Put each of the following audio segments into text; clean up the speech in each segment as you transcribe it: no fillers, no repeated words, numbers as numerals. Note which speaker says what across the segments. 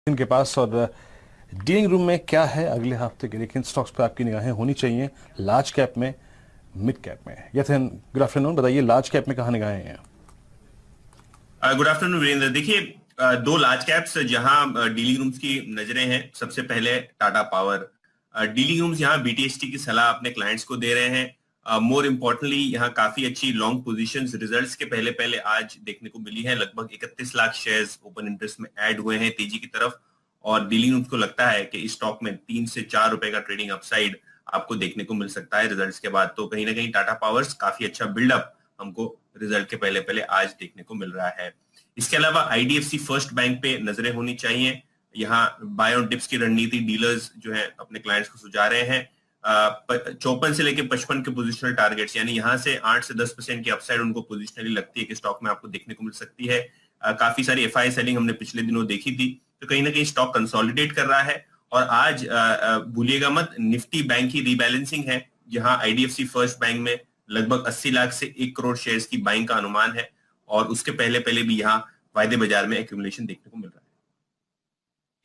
Speaker 1: इनके पास और dealing room में क्या है अगले हफ्ते के लिए, किन स्टॉक्स पर आपकी निगाहें होनी चाहिए, लार्ज कैप में, मिड कैप में? यथन गुड आफ्टरनून, बताइए लार्ज कैप में कहाँ निगाहें हैं?
Speaker 2: Good afternoon Virendra. देखिए, दो लार्ज कैप्स जहां डीलिंग रूम्स की नजरें हैं। सबसे पहले टाटा पावर। डीलिंग रूम्स यहां बीटीएसटी की सलाह अपने क्लाइंट्स को दे रहे हैं। मोर इम्पोर्टेंटली यहां काफी अच्छी लॉन्ग पोजीशंस रिजल्ट्स के पहले पहले आज देखने को मिली है। लगभग 31 लाख शेयर्स ओपन इंटरेस्ट में ऐड हुए हैं तेजी की तरफ, और डीलिंग रूम्स को लगता है कि इस स्टॉक में 3 से 4 रुपए का ट्रेडिंग अपसाइड आपको देखने को मिल सकता है रिजल्ट्स के बाद। तो कहीं ना कहीं टाटा पावर्स काफी अच्छा बिल्डअप हमको रिजल्ट के पहले पहले आज देखने को मिल रहा है। इसके अलावा आईडीएफसी फर्स्ट बैंक पे नजरें होनी चाहिए। यहाँ बाय ऑन डिप्स की रणनीति डीलर्स जो है अपने क्लाइंट्स को सुझा रहे हैं। 54 से लेकर 55 के पोजिशनल टारगेट्स, यानी यहाँ से 8 से 10% की अपसाइड उनको पोजिशनली लगती है कि स्टॉक में आपको देखने को मिल सकती है। काफी सारी एफआई सेलिंग हमने पिछले दिनों देखी थी, तो कहीं ना कहीं स्टॉक कंसोलिडेट कर रहा है। और आज भूलिएगा मत, निफ्टी बैंक की रीबैलेंसिंग है, जहां आईडीएफसी फर्स्ट बैंक में लगभग 80 लाख से 1 करोड़ शेयर्स की बाइंग का अनुमान है, और उसके पहले पहले भी यहाँ वायदे बाजार में एक्यूमुलेशन देखने को मिल रहा है।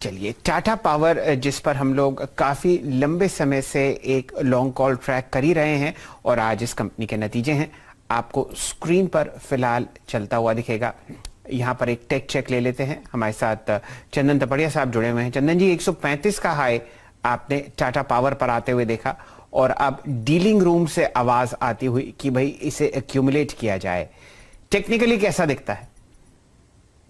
Speaker 3: चलिए, टाटा पावर जिस पर हम लोग काफी लंबे समय से एक लॉन्ग कॉल ट्रैक कर ही रहे हैं, और आज इस कंपनी के नतीजे हैं, आपको स्क्रीन पर फिलहाल चलता हुआ दिखेगा। यहां पर एक टेक चेक ले लेते हैं। हमारे साथ चंदन तपड़िया साहब जुड़े हुए हैं। चंदन जी, 135 का हाई आपने टाटा पावर पर आते हुए देखा, और अब डीलिंग रूम से आवाज आती हुई कि भाई इसे एक्यूमुलेट किया जाए। टेक्निकली कैसा दिखता है?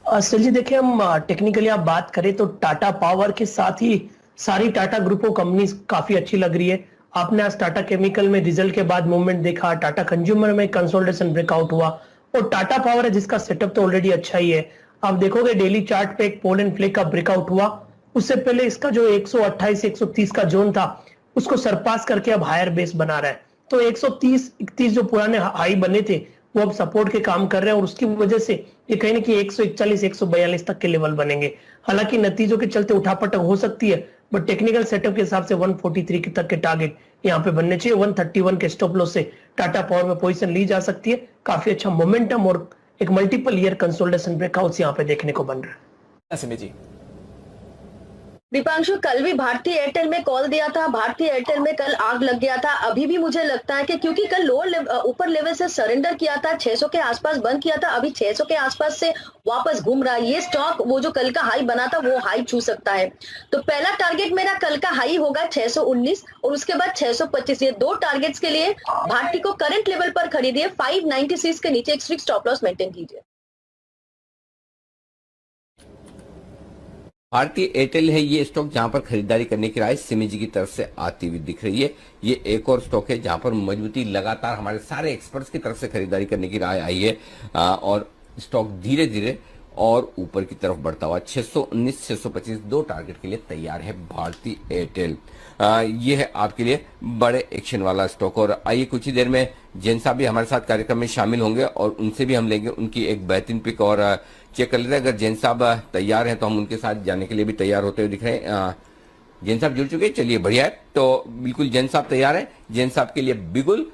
Speaker 4: सर जी, देखिए, हम टेक्निकली आप बात करें तो टाटा पावर के साथ ही सारी टाटा ग्रुप ऑफ कंपनीज काफी अच्छी लग रही है। आपने आज टाटा केमिकल में रिजल्ट के बाद मूवमेंट देखा, टाटा कंज्यूमर में कंसोलिडेशन ब्रेकआउट हुआ, और टाटा पावर है जिसका सेटअप तो ऑलरेडी अच्छा ही है। आप देखोगे डेली चार्ट पे एक पोल एंड फ्लेग का ब्रेकआउट हुआ। उससे पहले इसका जो 128 130 का जोन था उसको सरपास करके अब हायर बेस बना रहा है। तो 130 31 जो पुराने हाई बने थे वो अब सपोर्ट के काम कर रहे हैं, और उसकी वजह से ये कहीं ना कहीं 141 142 तक के लेवल बनेंगे। हालांकि नतीजों के चलते उठापटक हो सकती है, बट टेक्निकल सेटअप के हिसाब से 143 तक के टारगेट यहाँ पे बनने चाहिए। 131 के स्टॉप लॉस से टाटा पावर में पोजीशन ली जा सकती है। काफी अच्छा मोमेंटम और एक मल्टीपल ईयर कंसोलिडेशन ब्रेकआउट्स यहाँ पे देखने को बन रहा है।
Speaker 5: जी
Speaker 6: दीपांशु, कल भी भारतीय एयरटेल में कॉल दिया था, भारतीय एयरटेल में कल आग लग गया था। अभी भी मुझे लगता है कि क्योंकि कल ऊपर लेवल से सरेंडर किया था, 600 के आसपास बंद किया था, अभी 600 के आसपास से वापस घूम रहा है। ये स्टॉक वो जो कल का हाई बना था वो हाई छू सकता है। तो पहला टारगेट मेरा कल का हाई होगा 619, और उसके बाद 625। ये दो टारगेट्स के लिए भारती को करंट लेवल पर खरीदिए। 596 के नीचे एक स्ट्रिक्ट स्टॉप लॉस मेंटेन कीजिए।
Speaker 5: भारतीय एयरटेल है ये स्टॉक जहां पर खरीदारी करने की राय सिमी जी की तरफ से आती हुई दिख रही है। ये एक और स्टॉक है जहां पर मजबूती लगातार हमारे सारे एक्सपर्ट्स की तरफ से खरीदारी करने की राय आई है, और स्टॉक धीरे धीरे और ऊपर की तरफ बढ़ता हुआ 619 625 दो टारगेट के लिए तैयार है भारतीय एयरटेल। ये है आपके लिए बड़े एक्शन वाला स्टॉक। और आइए कुछ ही देर में जैन साहब भी हमारे साथ कार्यक्रम में शामिल होंगे, और उनसे भी हम लेंगे उनकी एक बेहतरीन पिक और चेक कर लेते हैं। अगर जैन साहब तैयार हैं तो हम उनके साथ जाने के लिए भी तैयार होते हुए दिख रहे हैं। जैन साहब जुड़ चुके हैं, चलिए बढ़िया है। तो बिल्कुल जैन साहब तैयार है। जैन साहब के लिए बिगुल।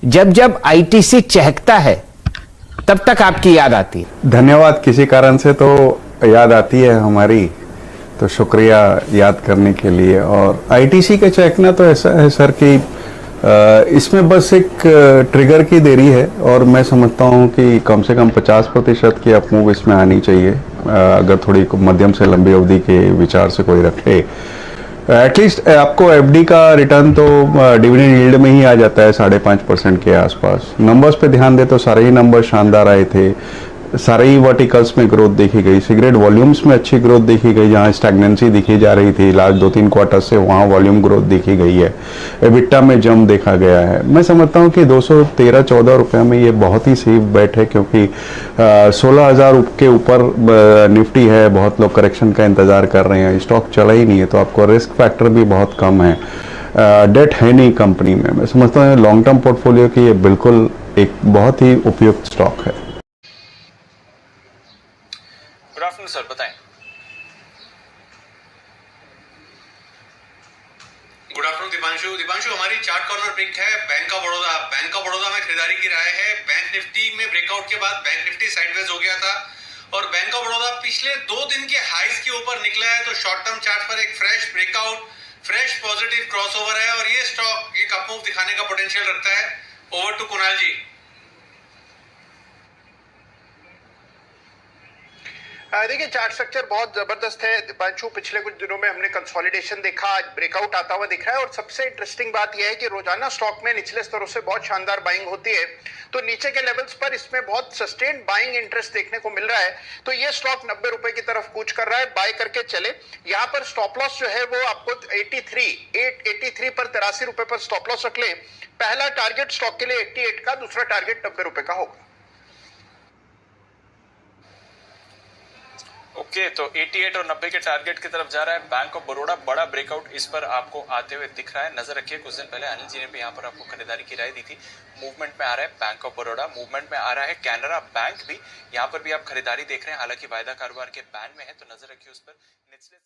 Speaker 3: जब जब आईटीसी चहकता है तब तक आपकी याद आती है।
Speaker 7: धन्यवाद। किसी कारण से तो याद आती है हमारी, तो शुक्रिया याद करने के लिए। और आईटीसी का चहकना तो ऐसा है सर कि इसमें बस एक ट्रिगर की देरी है, और मैं समझता हूँ कि कम से कम 50% की अप मूव इसमें आनी चाहिए, अगर थोड़ी मध्यम से लंबी अवधि के विचार से कोई रखे। एटलीस्ट आपको एफडी का रिटर्न तो डिविडेंड यील्ड में ही आ जाता है 5.5% के आसपास। नंबर्स पे ध्यान दे तो सारे ही नंबर शानदार आए थे, सारे ही वर्टिकल्स में ग्रोथ देखी गई। सिगरेट वॉल्यूम्स में अच्छी ग्रोथ देखी गई, जहां स्टैग्नेंसी दिखी जा रही थी लास्ट 2-3 क्वार्टर से, वहां वॉल्यूम ग्रोथ देखी गई है। एबिटा में जम देखा गया है। मैं समझता हूं कि 213-14 रुपये में ये बहुत ही सेफ बेट है, क्योंकि 16,000 के ऊपर निफ्टी है। बहुत लोग करेक्शन का इंतजार कर रहे हैं, स्टॉक चला ही नहीं है, तो आपको रिस्क फैक्टर भी बहुत कम है। डेट है नहीं कंपनी में। मैं समझता हूँ लॉन्ग टर्म पोर्टफोलियो की ये बिल्कुल एक बहुत ही उपयुक्त स्टॉक है।
Speaker 8: गुड आफ्टरनून सर, बताएं।
Speaker 9: गुड आफ्टरनून दीपांशु, हमारी चार्ट कॉर्नर पिक है बैंक ऑफ बड़ौदा में खरीदारी की राय है। बैंक निफ्टी में ब्रेकआउट के बाद बैंक निफ्टी साइडवेज हो गया था, और बैंक ऑफ बड़ौदा पिछले 2 दिन के हाईज के ऊपर निकला है, तो शॉर्ट टर्म चार्ट पर एक fresh breakout, fresh positive crossover है और ये स्टॉक एक अप मूव दिखाने का पोटेंशियल रखता है। ओवर टू कुणाल जी।
Speaker 10: देखिए चार्ट स्ट्रक्चर बहुत जबरदस्त है दीपांशु। पिछले कुछ दिनों में हमने कंसोलिडेशन देखा, आज ब्रेकआउट आता हुआ दिख रहा है और सबसे इंटरेस्टिंग बात यह है कि रोजाना स्टॉक में निचले स्तरों से बहुत शानदार बाइंग होती है, तो नीचे के लेवल्स पर इसमें बहुत सस्टेन्ड बाइंग इंटरेस्ट देखने को मिल रहा है। तो ये स्टॉक 90 रुपए की तरफ कूच कर रहा है, बाय करके चले। यहाँ पर स्टॉप लॉस जो है वो आपको 83 पर 83 रुपए पर स्टॉप लॉस रख ले। पहला टारगेट स्टॉक के लिए 88 का, दूसरा टारगेट 90 रुपए का होगा।
Speaker 8: ओके, तो 88 और 90 के टारगेट की तरफ जा रहा है बैंक ऑफ बड़ौदा। बड़ा ब्रेकआउट इस पर आपको आते हुए दिख रहा है, नजर रखिए। कुछ दिन पहले अनिल जी ने भी यहाँ पर आपको खरीदारी की राय दी थी। मूवमेंट में आ रहा है बैंक ऑफ बड़ौदा, मूवमेंट में आ रहा है कैनरा बैंक भी, यहाँ पर भी आप खरीदारी देख रहे हैं। हालांकि वायदा कारोबार के बैन में है, तो नजर रखिए उस पर। निचले